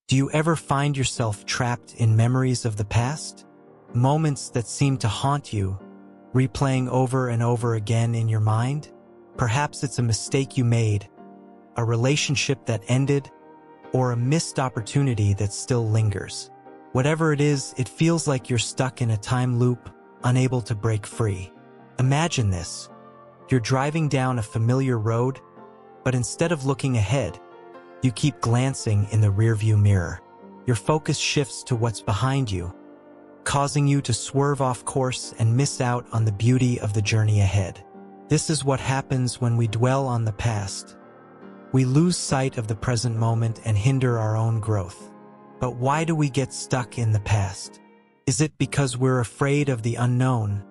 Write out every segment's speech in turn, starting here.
Do you ever find yourself trapped in memories of the past? Moments that seem to haunt you, replaying over and over again in your mind? Perhaps it's a mistake you made, a relationship that ended, or a missed opportunity that still lingers. Whatever it is, it feels like you're stuck in a time loop, unable to break free. Imagine this. You're driving down a familiar road, but instead of looking ahead, you keep glancing in the rearview mirror. Your focus shifts to what's behind you, causing you to swerve off course and miss out on the beauty of the journey ahead. This is what happens when we dwell on the past. We lose sight of the present moment and hinder our own growth. But why do we get stuck in the past? Is it because we're afraid of the unknown,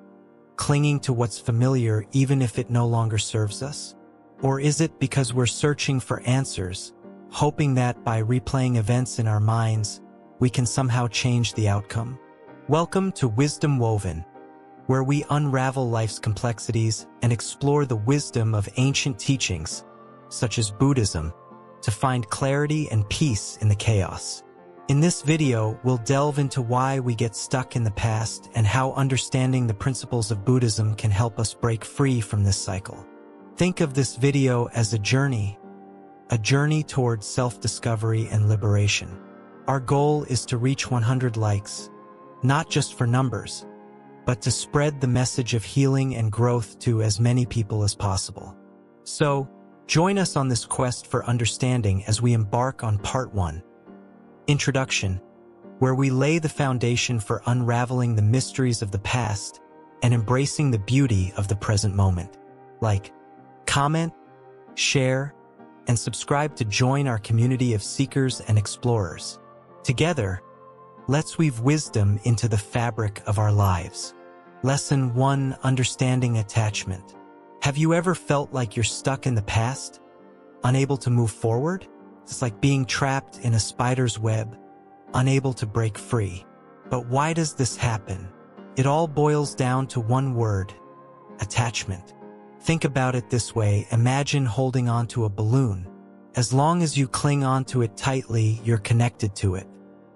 clinging to what's familiar even if it no longer serves us? Or is it because we're searching for answers, hoping that by replaying events in our minds, we can somehow change the outcome? Welcome to Wisdom Woven, where we unravel life's complexities and explore the wisdom of ancient teachings, such as Buddhism, to find clarity and peace in the chaos. In this video, we'll delve into why we get stuck in the past and how understanding the principles of Buddhism can help us break free from this cycle. Think of this video as a journey towards self-discovery and liberation. Our goal is to reach 100 likes, not just for numbers, but to spread the message of healing and growth to as many people as possible. So, join us on this quest for understanding as we embark on Part 1, Introduction, where we lay the foundation for unraveling the mysteries of the past and embracing the beauty of the present moment. Like, comment, share, and subscribe to join our community of seekers and explorers. Together, let's weave wisdom into the fabric of our lives. Lesson 1: Understanding Attachment. Have you ever felt like you're stuck in the past, unable to move forward? It's like being trapped in a spider's web, unable to break free. But why does this happen? It all boils down to one word: attachment. Think about it this way. Imagine holding on to a balloon. As long as you cling onto it tightly, you're connected to it.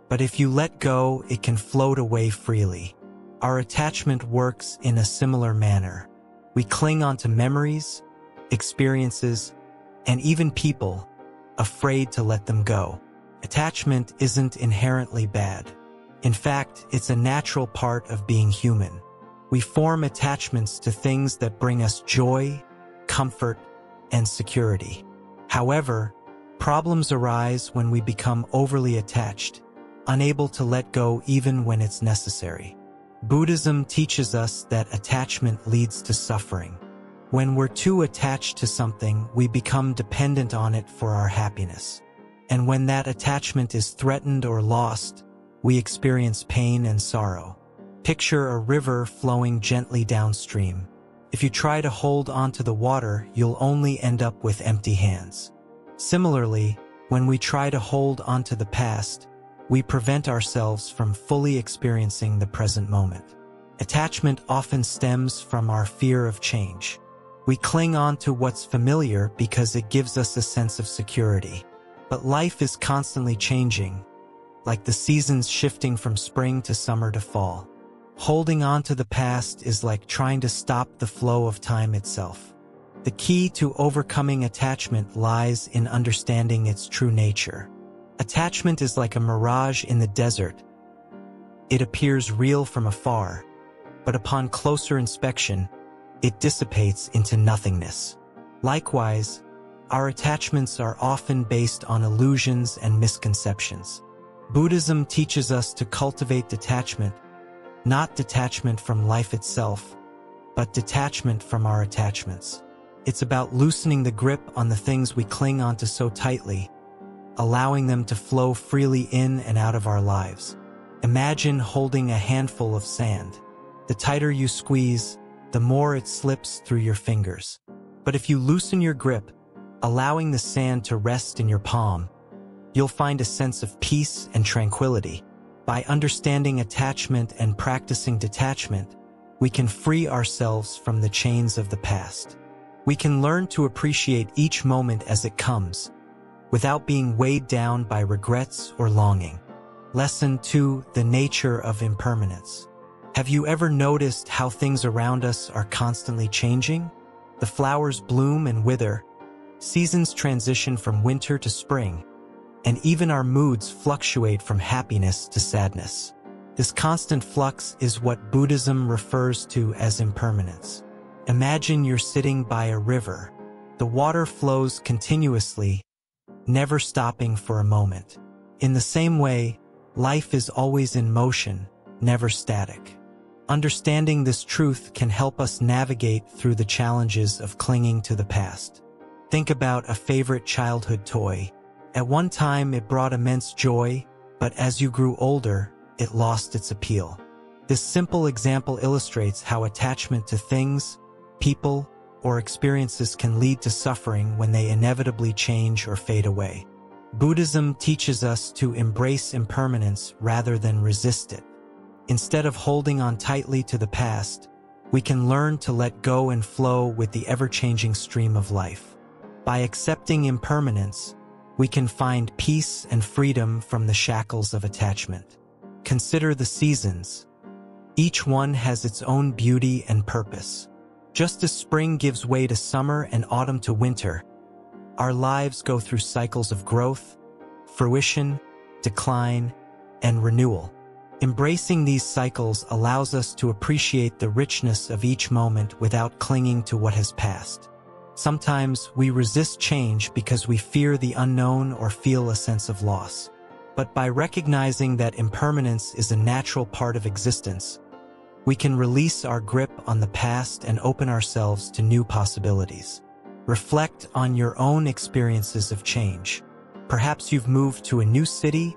But if you let go, it can float away freely. Our attachment works in a similar manner. We cling onto memories, experiences, and even people, afraid to let them go. Attachment isn't inherently bad. In fact, it's a natural part of being human. We form attachments to things that bring us joy, comfort, and security. However, problems arise when we become overly attached, unable to let go even when it's necessary. Buddhism teaches us that attachment leads to suffering. When we're too attached to something, we become dependent on it for our happiness. And when that attachment is threatened or lost, we experience pain and sorrow. Picture a river flowing gently downstream. If you try to hold onto the water, you'll only end up with empty hands. Similarly, when we try to hold onto the past, we prevent ourselves from fully experiencing the present moment. Attachment often stems from our fear of change. We cling on to what's familiar because it gives us a sense of security. But life is constantly changing, like the seasons shifting from spring to summer to fall. Holding on to the past is like trying to stop the flow of time itself. The key to overcoming attachment lies in understanding its true nature. Attachment is like a mirage in the desert. It appears real from afar, but upon closer inspection, it dissipates into nothingness. Likewise, our attachments are often based on illusions and misconceptions. Buddhism teaches us to cultivate detachment, not detachment from life itself, but detachment from our attachments. It's about loosening the grip on the things we cling onto so tightly, allowing them to flow freely in and out of our lives. Imagine holding a handful of sand. The tighter you squeeze, the more it slips through your fingers. But if you loosen your grip, allowing the sand to rest in your palm, you'll find a sense of peace and tranquility. By understanding attachment and practicing detachment, we can free ourselves from the chains of the past. We can learn to appreciate each moment as it comes, without being weighed down by regrets or longing. Lesson 2: The Nature of Impermanence. Have you ever noticed how things around us are constantly changing? The flowers bloom and wither, seasons transition from winter to spring, and even our moods fluctuate from happiness to sadness. This constant flux is what Buddhism refers to as impermanence. Imagine you're sitting by a river. The water flows continuously, never stopping for a moment. In the same way, life is always in motion, never static. Understanding this truth can help us navigate through the challenges of clinging to the past. Think about a favorite childhood toy. At one time, it brought immense joy, but as you grew older, it lost its appeal. This simple example illustrates how attachment to things, people, or experiences can lead to suffering when they inevitably change or fade away. Buddhism teaches us to embrace impermanence rather than resist it. Instead of holding on tightly to the past, we can learn to let go and flow with the ever-changing stream of life. By accepting impermanence, we can find peace and freedom from the shackles of attachment. Consider the seasons. Each one has its own beauty and purpose. Just as spring gives way to summer and autumn to winter, our lives go through cycles of growth, fruition, decline, and renewal. Embracing these cycles allows us to appreciate the richness of each moment without clinging to what has passed. Sometimes we resist change because we fear the unknown or feel a sense of loss. But by recognizing that impermanence is a natural part of existence, we can release our grip on the past and open ourselves to new possibilities. Reflect on your own experiences of change. Perhaps you've moved to a new city,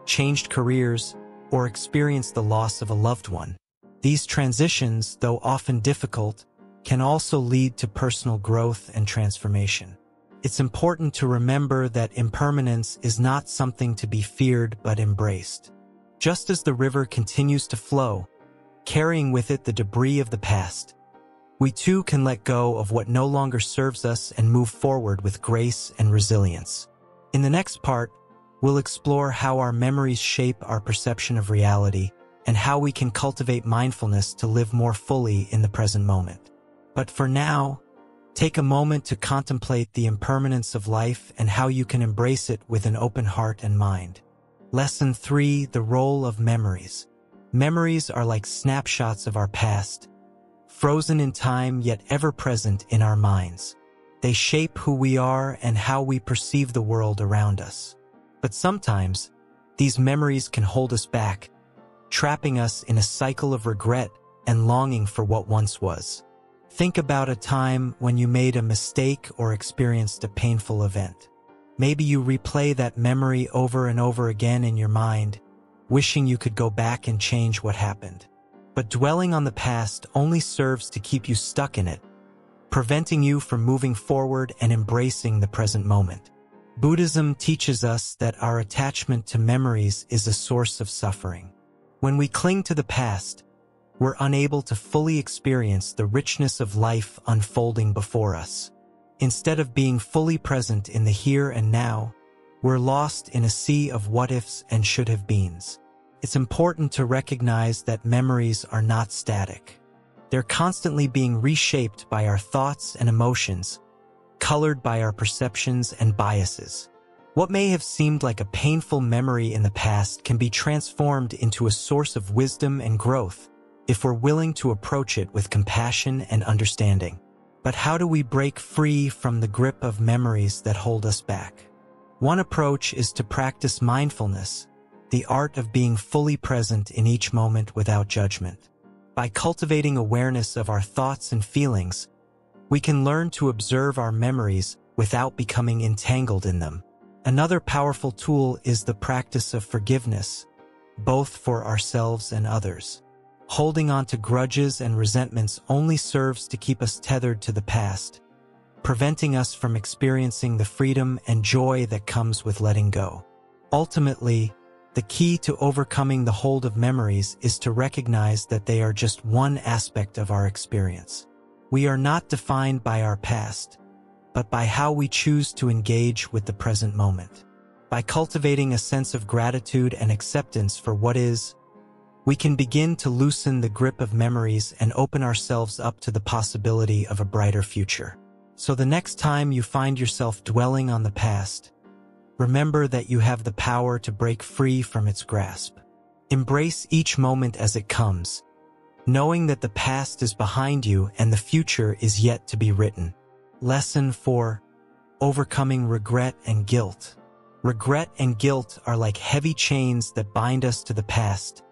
changed careers, or experienced the loss of a loved one. These transitions, though often difficult, can also lead to personal growth and transformation. It's important to remember that impermanence is not something to be feared but embraced. Just as the river continues to flow, carrying with it the debris of the past, we too can let go of what no longer serves us and move forward with grace and resilience. In the next part, we'll explore how our memories shape our perception of reality and how we can cultivate mindfulness to live more fully in the present moment. But for now, take a moment to contemplate the impermanence of life and how you can embrace it with an open heart and mind. Lesson 3: The Role of Memories. Memories are like snapshots of our past, frozen in time yet ever present in our minds. They shape who we are and how we perceive the world around us. But sometimes, these memories can hold us back, trapping us in a cycle of regret and longing for what once was. Think about a time when you made a mistake or experienced a painful event. Maybe you replay that memory over and over again in your mind, wishing you could go back and change what happened. But dwelling on the past only serves to keep you stuck in it, preventing you from moving forward and embracing the present moment. Buddhism teaches us that our attachment to memories is a source of suffering. When we cling to the past, we're unable to fully experience the richness of life unfolding before us. Instead of being fully present in the here and now, we're lost in a sea of what-ifs and should-have-beens. It's important to recognize that memories are not static. They're constantly being reshaped by our thoughts and emotions, colored by our perceptions and biases. What may have seemed like a painful memory in the past can be transformed into a source of wisdom and growth if we're willing to approach it with compassion and understanding. But how do we break free from the grip of memories that hold us back? One approach is to practice mindfulness, the art of being fully present in each moment without judgment. By cultivating awareness of our thoughts and feelings, we can learn to observe our memories without becoming entangled in them. Another powerful tool is the practice of forgiveness, both for ourselves and others. Holding on to grudges and resentments only serves to keep us tethered to the past, preventing us from experiencing the freedom and joy that comes with letting go. Ultimately, the key to overcoming the hold of memories is to recognize that they are just one aspect of our experience. We are not defined by our past, but by how we choose to engage with the present moment. By cultivating a sense of gratitude and acceptance for what is, we can begin to loosen the grip of memories and open ourselves up to the possibility of a brighter future. So the next time you find yourself dwelling on the past, remember that you have the power to break free from its grasp. Embrace each moment as it comes, knowing that the past is behind you and the future is yet to be written. Lesson 4. Overcoming regret and guilt. Regret and guilt are like heavy chains that bind us to the past,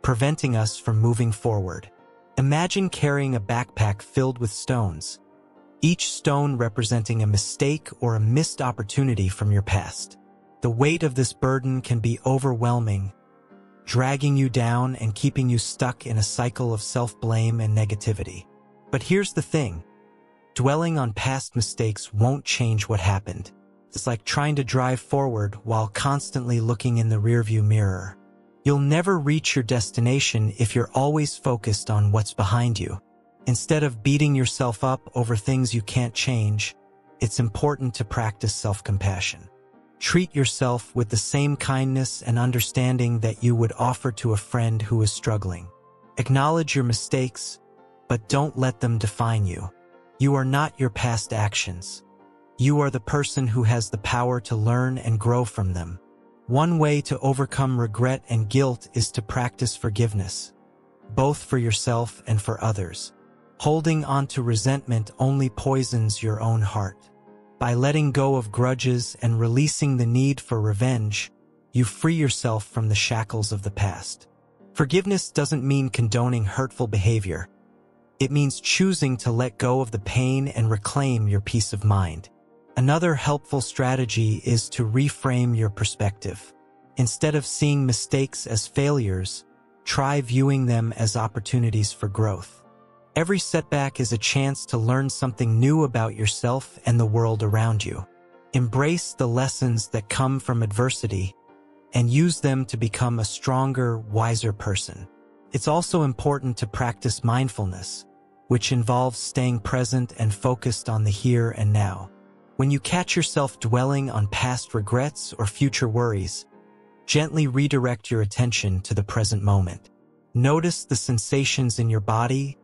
preventing us from moving forward. Imagine carrying a backpack filled with stones, each stone representing a mistake or a missed opportunity from your past. The weight of this burden can be overwhelming, dragging you down and keeping you stuck in a cycle of self-blame and negativity. But here's the thing. Dwelling on past mistakes won't change what happened. It's like trying to drive forward while constantly looking in the rearview mirror. You'll never reach your destination if you're always focused on what's behind you. Instead of beating yourself up over things you can't change, it's important to practice self-compassion. Treat yourself with the same kindness and understanding that you would offer to a friend who is struggling. Acknowledge your mistakes, but don't let them define you. You are not your past actions. You are the person who has the power to learn and grow from them. One way to overcome regret and guilt is to practice forgiveness, both for yourself and for others. Holding on to resentment only poisons your own heart. By letting go of grudges and releasing the need for revenge, you free yourself from the shackles of the past. Forgiveness doesn't mean condoning hurtful behavior. It means choosing to let go of the pain and reclaim your peace of mind. Another helpful strategy is to reframe your perspective. Instead of seeing mistakes as failures, try viewing them as opportunities for growth. Every setback is a chance to learn something new about yourself and the world around you. Embrace the lessons that come from adversity and use them to become a stronger, wiser person. It's also important to practice mindfulness, which involves staying present and focused on the here and now. When you catch yourself dwelling on past regrets or future worries, gently redirect your attention to the present moment. Notice the sensations in your body,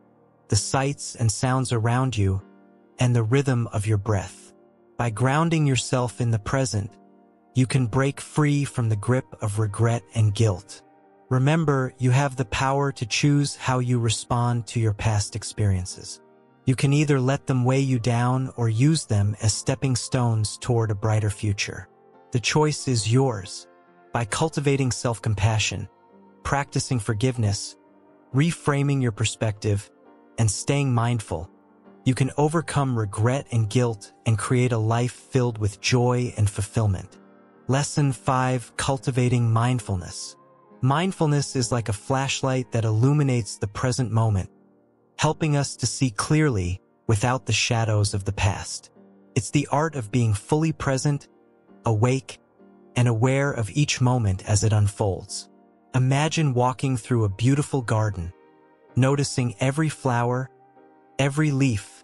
the sights and sounds around you, and the rhythm of your breath. By grounding yourself in the present, you can break free from the grip of regret and guilt. Remember, you have the power to choose how you respond to your past experiences. You can either let them weigh you down or use them as stepping stones toward a brighter future. The choice is yours. By cultivating self-compassion, practicing forgiveness, reframing your perspective, and staying mindful, you can overcome regret and guilt and create a life filled with joy and fulfillment. Lesson 5. Cultivating Mindfulness. Mindfulness is like a flashlight that illuminates the present moment, helping us to see clearly without the shadows of the past. It's the art of being fully present, awake, and aware of each moment as it unfolds. Imagine walking through a beautiful garden, noticing every flower, every leaf,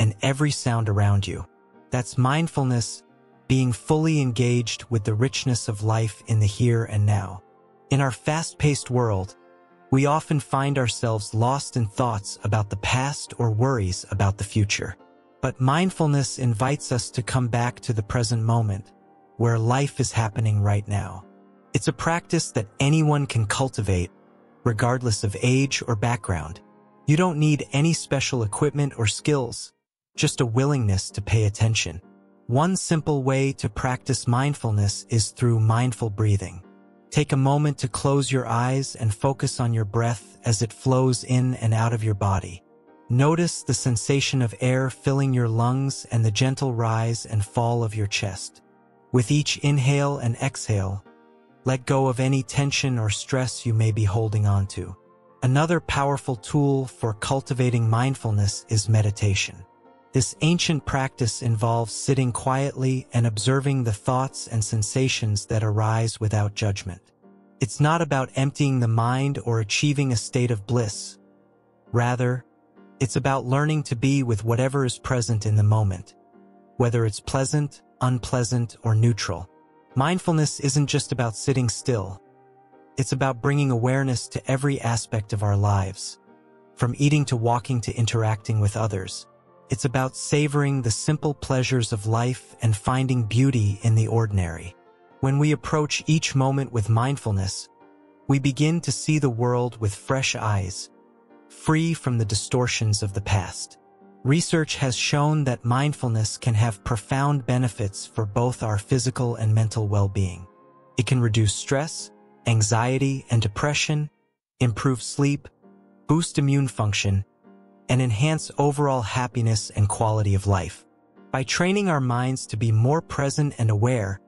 and every sound around you. That's mindfulness, being fully engaged with the richness of life in the here and now. In our fast-paced world, we often find ourselves lost in thoughts about the past or worries about the future. But mindfulness invites us to come back to the present moment, where life is happening right now. It's a practice that anyone can cultivate, regardless of age or background. You don't need any special equipment or skills, just a willingness to pay attention. One simple way to practice mindfulness is through mindful breathing. Take a moment to close your eyes and focus on your breath as it flows in and out of your body. Notice the sensation of air filling your lungs and the gentle rise and fall of your chest. With each inhale and exhale, let go of any tension or stress you may be holding on to. Another powerful tool for cultivating mindfulness is meditation. This ancient practice involves sitting quietly and observing the thoughts and sensations that arise without judgment. It's not about emptying the mind or achieving a state of bliss. Rather, it's about learning to be with whatever is present in the moment. whether it's pleasant, unpleasant, or neutral. Mindfulness isn't just about sitting still. It's about bringing awareness to every aspect of our lives, from eating to walking to interacting with others. It's about savoring the simple pleasures of life and finding beauty in the ordinary. When we approach each moment with mindfulness, we begin to see the world with fresh eyes, free from the distortions of the past. Research has shown that mindfulness can have profound benefits for both our physical and mental well-being. It can reduce stress, anxiety, and depression, improve sleep, boost immune function, and enhance overall happiness and quality of life. By training our minds to be more present and aware,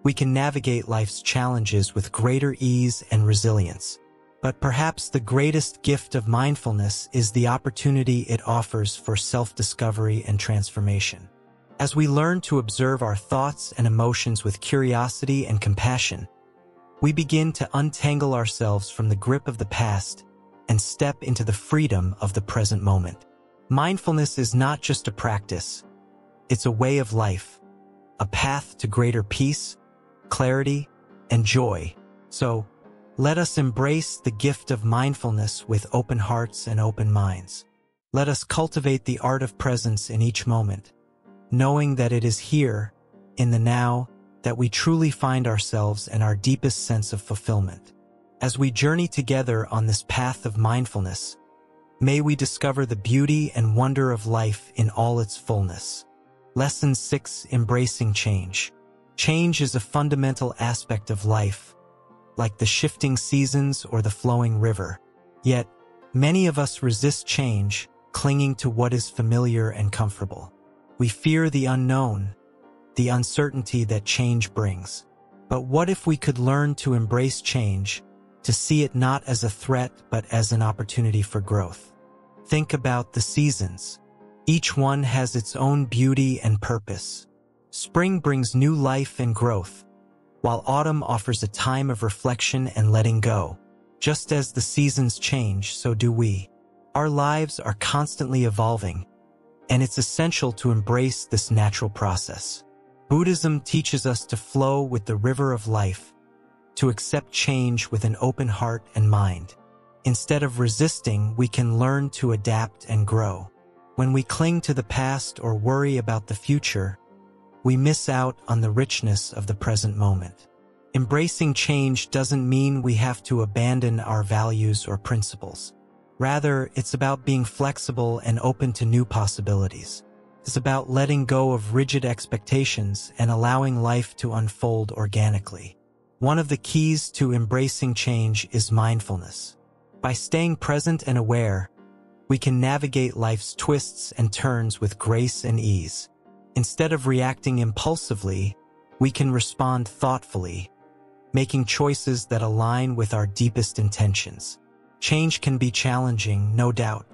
we can navigate life's challenges with greater ease and resilience. But perhaps the greatest gift of mindfulness is the opportunity it offers for self-discovery and transformation. As we learn to observe our thoughts and emotions with curiosity and compassion, we begin to untangle ourselves from the grip of the past and step into the freedom of the present moment. Mindfulness is not just a practice, it's a way of life, a path to greater peace, clarity, and joy. So, let us embrace the gift of mindfulness with open hearts and open minds. Let us cultivate the art of presence in each moment, knowing that it is here, in the now, that we truly find ourselves and our deepest sense of fulfillment. As we journey together on this path of mindfulness, may we discover the beauty and wonder of life in all its fullness. Lesson 6: Embracing change. Change is a fundamental aspect of life, like the shifting seasons or the flowing river. Yet, many of us resist change, clinging to what is familiar and comfortable. We fear the unknown, the uncertainty that change brings. But what if we could learn to embrace change, to see it not as a threat but as an opportunity for growth? Think about the seasons. Each one has its own beauty and purpose. Spring brings new life and growth, while autumn offers a time of reflection and letting go. Just as the seasons change, so do we. Our lives are constantly evolving, and it's essential to embrace this natural process. Buddhism teaches us to flow with the river of life, to accept change with an open heart and mind. Instead of resisting, we can learn to adapt and grow. When we cling to the past or worry about the future, we miss out on the richness of the present moment. Embracing change doesn't mean we have to abandon our values or principles. Rather, it's about being flexible and open to new possibilities. It's about letting go of rigid expectations and allowing life to unfold organically. One of the keys to embracing change is mindfulness. By staying present and aware, we can navigate life's twists and turns with grace and ease. Instead of reacting impulsively, we can respond thoughtfully, making choices that align with our deepest intentions. Change can be challenging, no doubt,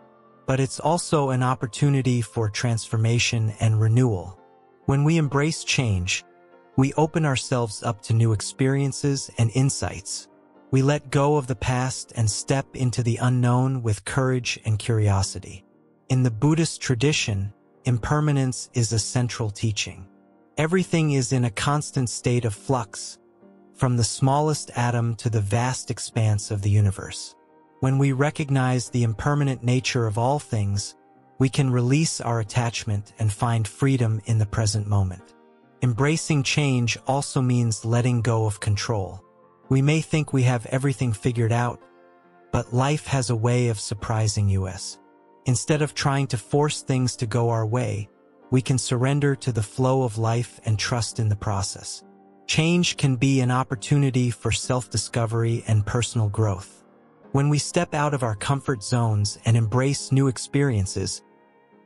but it's also an opportunity for transformation and renewal. When we embrace change, we open ourselves up to new experiences and insights. We let go of the past and step into the unknown with courage and curiosity. In the Buddhist tradition, impermanence is a central teaching. Everything is in a constant state of flux, from the smallest atom to the vast expanse of the universe. When we recognize the impermanent nature of all things, we can release our attachment and find freedom in the present moment. Embracing change also means letting go of control. We may think we have everything figured out, but life has a way of surprising us. Instead of trying to force things to go our way, we can surrender to the flow of life and trust in the process. Change can be an opportunity for self-discovery and personal growth. When we step out of our comfort zones and embrace new experiences,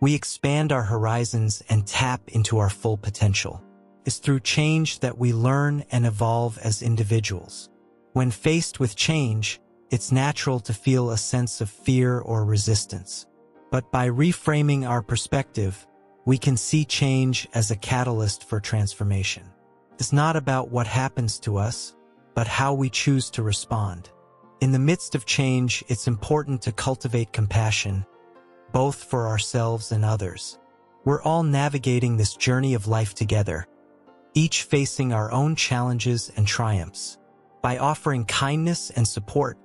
we expand our horizons and tap into our full potential. It's through change that we learn and evolve as individuals. When faced with change, it's natural to feel a sense of fear or resistance. But by reframing our perspective, we can see change as a catalyst for transformation. It's not about what happens to us, but how we choose to respond. In the midst of change, it's important to cultivate compassion, both for ourselves and others. We're all navigating this journey of life together, each facing our own challenges and triumphs. By offering kindness and support,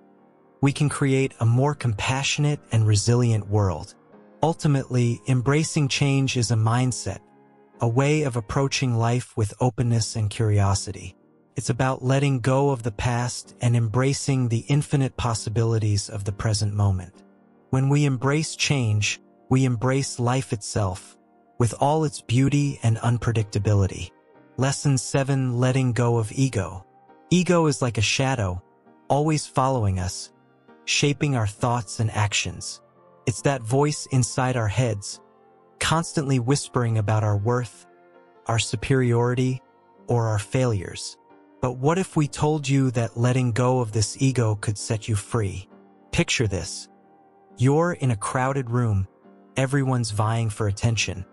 we can create a more compassionate and resilient world. Ultimately, embracing change is a mindset, a way of approaching life with openness and curiosity. It's about letting go of the past and embracing the infinite possibilities of the present moment. When we embrace change, we embrace life itself, with all its beauty and unpredictability. Lesson 7: Letting go of ego. Ego is like a shadow, always following us, shaping our thoughts and actions. It's that voice inside our heads, constantly whispering about our worth, our superiority, or our failures. But what if we told you that letting go of this ego could set you free? Picture this. You're in a crowded room, everyone's vying for attention,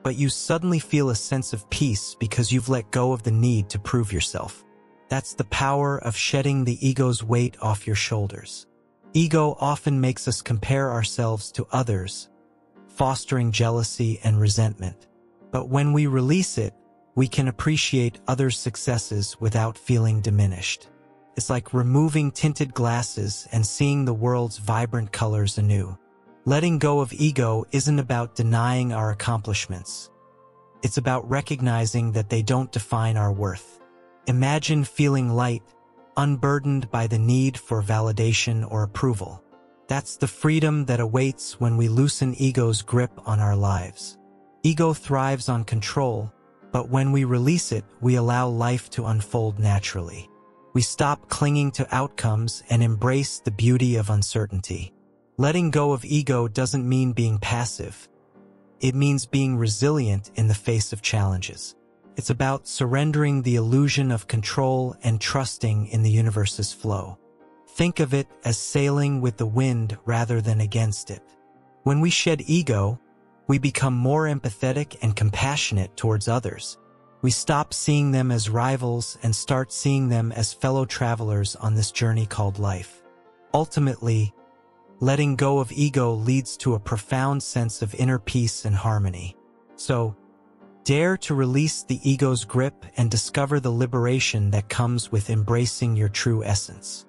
but you suddenly feel a sense of peace because you've let go of the need to prove yourself. That's the power of shedding the ego's weight off your shoulders. Ego often makes us compare ourselves to others, fostering jealousy and resentment. But when we release it, we can appreciate others' successes without feeling diminished. It's like removing tinted glasses and seeing the world's vibrant colors anew. Letting go of ego isn't about denying our accomplishments. It's about recognizing that they don't define our worth. Imagine feeling light, unburdened by the need for validation or approval. That's the freedom that awaits when we loosen ego's grip on our lives. Ego thrives on control, but when we release it, we allow life to unfold naturally. We stop clinging to outcomes and embrace the beauty of uncertainty. Letting go of ego doesn't mean being passive. It means being resilient in the face of challenges. It's about surrendering the illusion of control and trusting in the universe's flow. Think of it as sailing with the wind rather than against it. When we shed ego, we become more empathetic and compassionate towards others. We stop seeing them as rivals and start seeing them as fellow travelers on this journey called life. Ultimately, letting go of ego leads to a profound sense of inner peace and harmony. So, dare to release the ego's grip and discover the liberation that comes with embracing your true essence.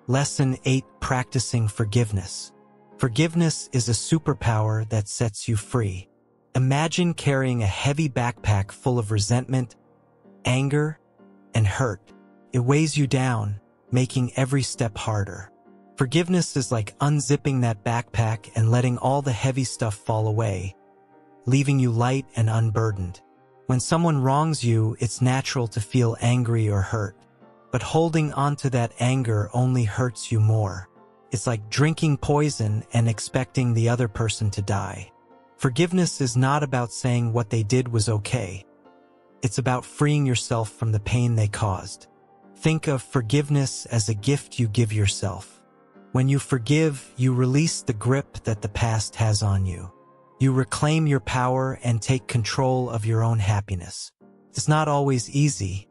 Lesson 8: Practicing forgiveness. Forgiveness is a superpower that sets you free. Imagine carrying a heavy backpack full of resentment, anger, and hurt. It weighs you down, making every step harder. Forgiveness is like unzipping that backpack and letting all the heavy stuff fall away, leaving you light and unburdened. When someone wrongs you, it's natural to feel angry or hurt, but holding onto that anger only hurts you more. It's like drinking poison and expecting the other person to die. Forgiveness is not about saying what they did was okay. It's about freeing yourself from the pain they caused. Think of forgiveness as a gift you give yourself. When you forgive, you release the grip that the past has on you. You reclaim your power and take control of your own happiness. It's not always easy,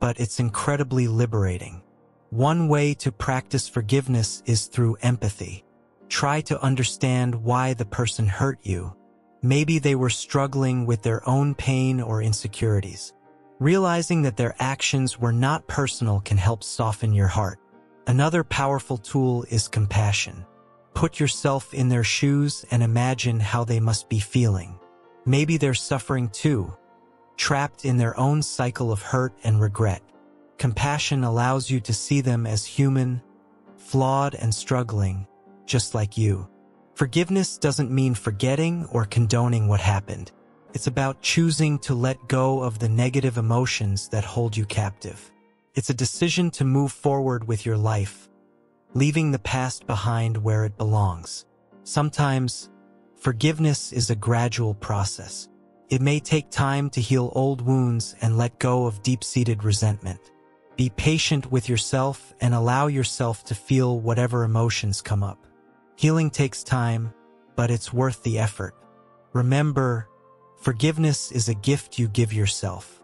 but it's incredibly liberating. One way to practice forgiveness is through empathy. Try to understand why the person hurt you. Maybe they were struggling with their own pain or insecurities. Realizing that their actions were not personal can help soften your heart. Another powerful tool is compassion. Put yourself in their shoes and imagine how they must be feeling. Maybe they're suffering too, trapped in their own cycle of hurt and regret. Compassion allows you to see them as human, flawed and struggling, just like you. Forgiveness doesn't mean forgetting or condoning what happened. It's about choosing to let go of the negative emotions that hold you captive. It's a decision to move forward with your life, leaving the past behind where it belongs. Sometimes, forgiveness is a gradual process. It may take time to heal old wounds and let go of deep-seated resentment. Be patient with yourself and allow yourself to feel whatever emotions come up. Healing takes time, but it's worth the effort. Remember, forgiveness is a gift you give yourself.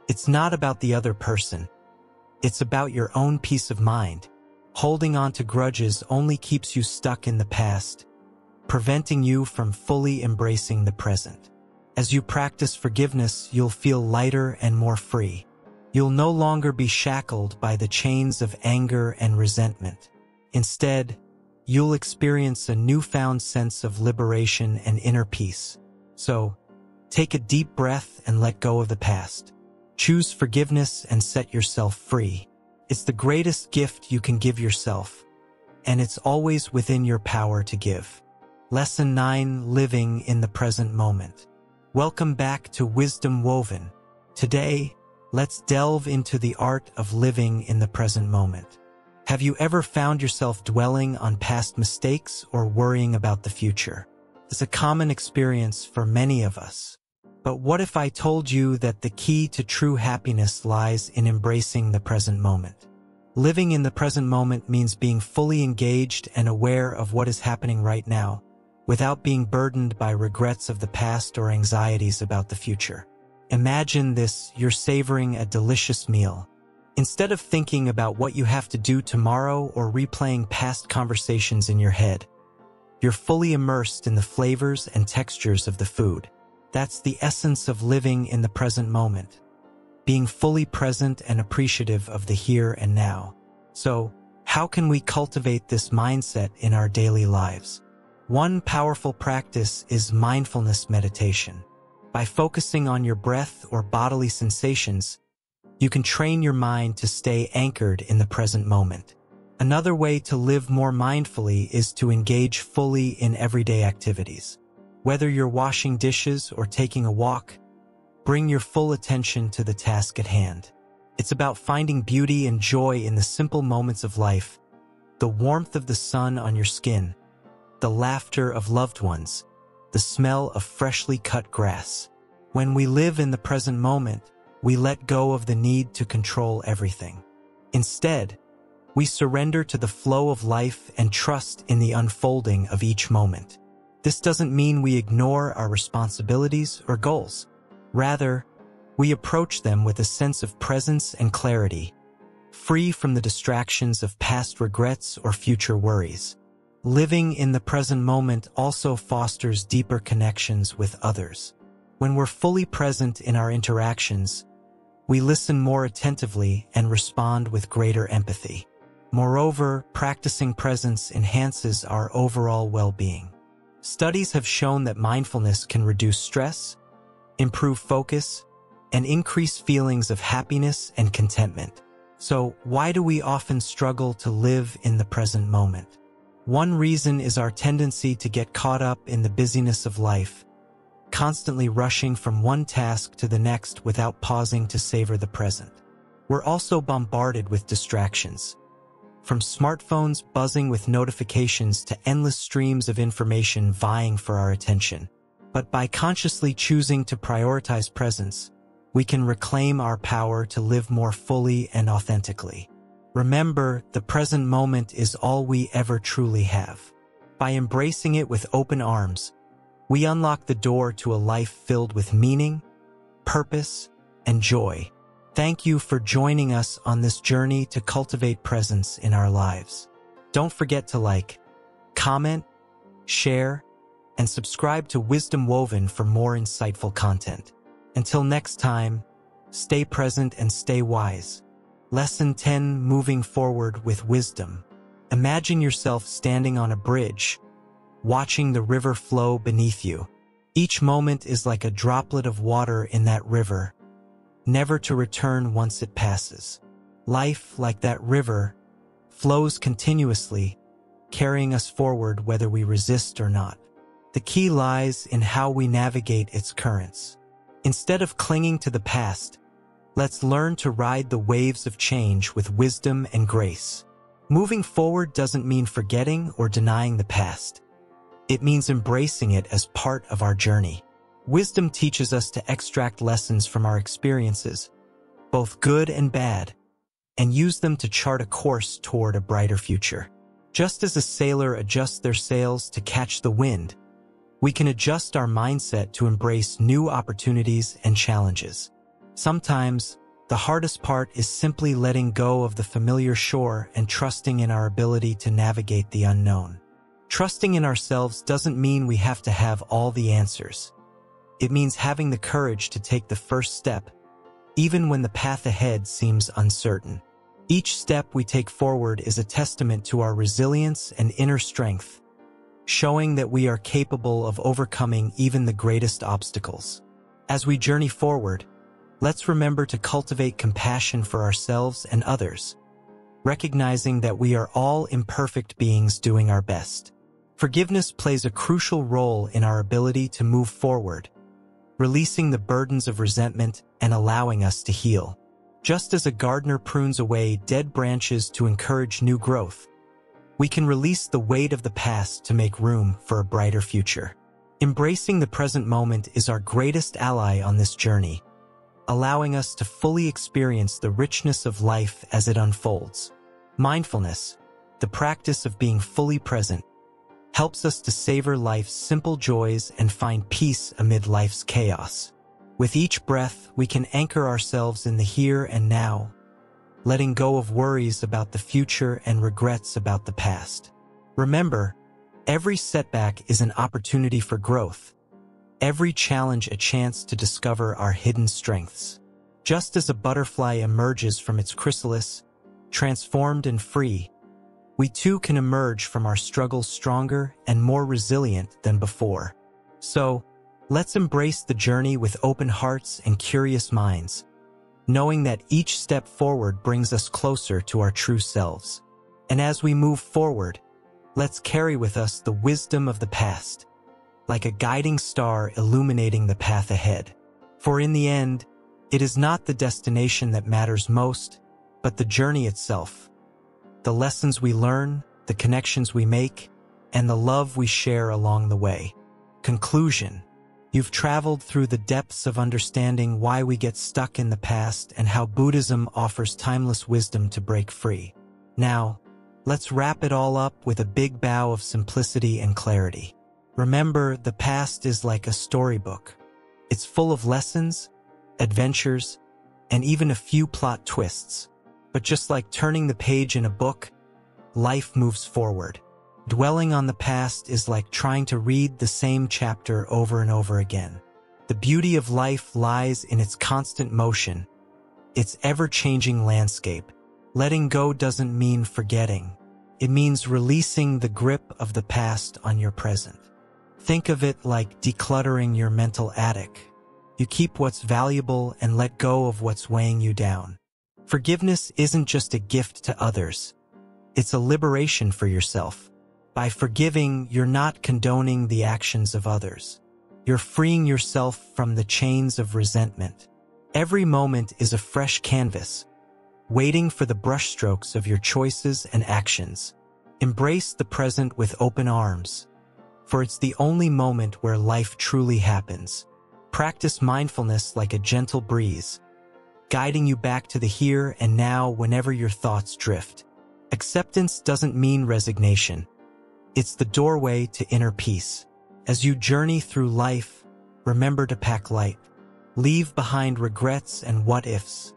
It's not about the other person. It's about your own peace of mind. Holding on to grudges only keeps you stuck in the past, preventing you from fully embracing the present. As you practice forgiveness, you'll feel lighter and more free. You'll no longer be shackled by the chains of anger and resentment. Instead, you'll experience a newfound sense of liberation and inner peace. So, take a deep breath and let go of the past. Choose forgiveness and set yourself free. It's the greatest gift you can give yourself, and it's always within your power to give. Lesson 9: Living in the Present Moment. Welcome back to Wisdom Woven. Today, let's delve into the art of living in the present moment. Have you ever found yourself dwelling on past mistakes or worrying about the future? It's a common experience for many of us. But what if I told you that the key to true happiness lies in embracing the present moment? Living in the present moment means being fully engaged and aware of what is happening right now, without being burdened by regrets of the past or anxieties about the future. Imagine this: you're savoring a delicious meal. Instead of thinking about what you have to do tomorrow or replaying past conversations in your head, you're fully immersed in the flavors and textures of the food. That's the essence of living in the present moment, being fully present and appreciative of the here and now. So, how can we cultivate this mindset in our daily lives? One powerful practice is mindfulness meditation. By focusing on your breath or bodily sensations, you can train your mind to stay anchored in the present moment. Another way to live more mindfully is to engage fully in everyday activities. Whether you're washing dishes or taking a walk, bring your full attention to the task at hand. It's about finding beauty and joy in the simple moments of life: the warmth of the sun on your skin, the laughter of loved ones, the smell of freshly cut grass. When we live in the present moment, we let go of the need to control everything. Instead, we surrender to the flow of life and trust in the unfolding of each moment. This doesn't mean we ignore our responsibilities or goals. Rather, we approach them with a sense of presence and clarity, free from the distractions of past regrets or future worries. Living in the present moment also fosters deeper connections with others. When we're fully present in our interactions, we listen more attentively and respond with greater empathy. Moreover, practicing presence enhances our overall well-being. Studies have shown that mindfulness can reduce stress, improve focus, and increase feelings of happiness and contentment. So, why do we often struggle to live in the present moment? One reason is our tendency to get caught up in the busyness of life, constantly rushing from one task to the next without pausing to savor the present. We're also bombarded with distractions, from smartphones buzzing with notifications to endless streams of information vying for our attention. But by consciously choosing to prioritize presence, we can reclaim our power to live more fully and authentically. Remember, the present moment is all we ever truly have. By embracing it with open arms, we unlock the door to a life filled with meaning, purpose, and joy. Thank you for joining us on this journey to cultivate presence in our lives. Don't forget to like, comment, share, and subscribe to Wisdom Woven for more insightful content. Until next time, stay present and stay wise. Lesson 10: Moving forward with wisdom. Imagine yourself standing on a bridge, watching the river flow beneath you. Each moment is like a droplet of water in that river, never to return once it passes. Life, like that river, flows continuously, carrying us forward whether we resist or not. The key lies in how we navigate its currents. Instead of clinging to the past, let's learn to ride the waves of change with wisdom and grace. Moving forward doesn't mean forgetting or denying the past. It means embracing it as part of our journey. Wisdom teaches us to extract lessons from our experiences, both good and bad, and use them to chart a course toward a brighter future. Just as a sailor adjusts their sails to catch the wind, we can adjust our mindset to embrace new opportunities and challenges. Sometimes, the hardest part is simply letting go of the familiar shore and trusting in our ability to navigate the unknown. Trusting in ourselves doesn't mean we have to have all the answers. It means having the courage to take the first step, even when the path ahead seems uncertain. Each step we take forward is a testament to our resilience and inner strength, showing that we are capable of overcoming even the greatest obstacles. As we journey forward, let's remember to cultivate compassion for ourselves and others, recognizing that we are all imperfect beings doing our best. Forgiveness plays a crucial role in our ability to move forward, releasing the burdens of resentment and allowing us to heal. Just as a gardener prunes away dead branches to encourage new growth, we can release the weight of the past to make room for a brighter future. Embracing the present moment is our greatest ally on this journey, allowing us to fully experience the richness of life as it unfolds. Mindfulness, the practice of being fully present, helps us to savor life's simple joys and find peace amid life's chaos. With each breath, we can anchor ourselves in the here and now, letting go of worries about the future and regrets about the past. Remember, every setback is an opportunity for growth, every challenge a chance to discover our hidden strengths. Just as a butterfly emerges from its chrysalis, transformed and free, we too can emerge from our struggles stronger and more resilient than before. So, let's embrace the journey with open hearts and curious minds, knowing that each step forward brings us closer to our true selves. And as we move forward, let's carry with us the wisdom of the past, like a guiding star illuminating the path ahead. For in the end, it is not the destination that matters most, but the journey itself. The lessons we learn, the connections we make, and the love we share along the way. Conclusion: you've traveled through the depths of understanding why we get stuck in the past and how Buddhism offers timeless wisdom to break free. Now, let's wrap it all up with a big bow of simplicity and clarity. Remember, the past is like a storybook. It's full of lessons, adventures, and even a few plot twists. But just like turning the page in a book, life moves forward. Dwelling on the past is like trying to read the same chapter over and over again. The beauty of life lies in its constant motion, its ever-changing landscape. Letting go doesn't mean forgetting. It means releasing the grip of the past on your present. Think of it like decluttering your mental attic. You keep what's valuable and let go of what's weighing you down. Forgiveness isn't just a gift to others. It's a liberation for yourself. By forgiving, you're not condoning the actions of others. You're freeing yourself from the chains of resentment. Every moment is a fresh canvas, waiting for the brushstrokes of your choices and actions. Embrace the present with open arms, for it's the only moment where life truly happens. Practice mindfulness like a gentle breeze, guiding you back to the here and now whenever your thoughts drift. Acceptance doesn't mean resignation. It's the doorway to inner peace. As you journey through life, remember to pack light. Leave behind regrets and what-ifs.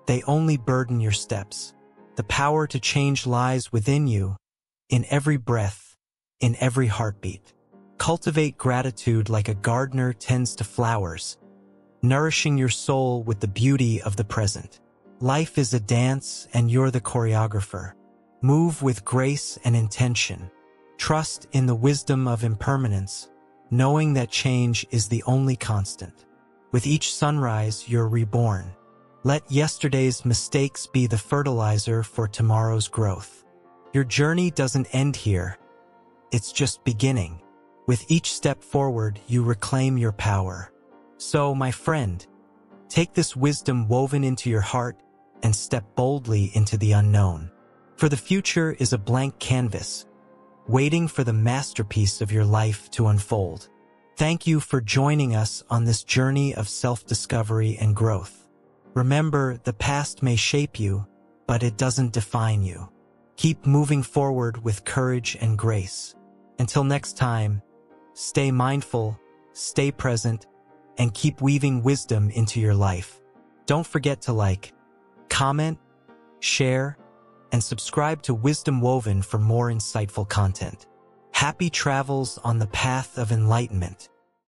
They only burden your steps. The power to change lies within you, in every breath, in every heartbeat. Cultivate gratitude like a gardener tends to flowers, nourishing your soul with the beauty of the present. Life is a dance, and you're the choreographer. Move with grace and intention. Trust in the wisdom of impermanence, knowing that change is the only constant. With each sunrise, you're reborn. Let yesterday's mistakes be the fertilizer for tomorrow's growth. Your journey doesn't end here. It's just beginning. With each step forward, you reclaim your power. So, my friend, take this wisdom woven into your heart and step boldly into the unknown. For the future is a blank canvas, waiting for the masterpiece of your life to unfold. Thank you for joining us on this journey of self-discovery and growth. Remember, the past may shape you, but it doesn't define you. Keep moving forward with courage and grace. Until next time, stay mindful, stay present, and keep weaving wisdom into your life. Don't forget to like, comment, share, and subscribe to Wisdom Woven for more insightful content. Happy travels on the path of enlightenment.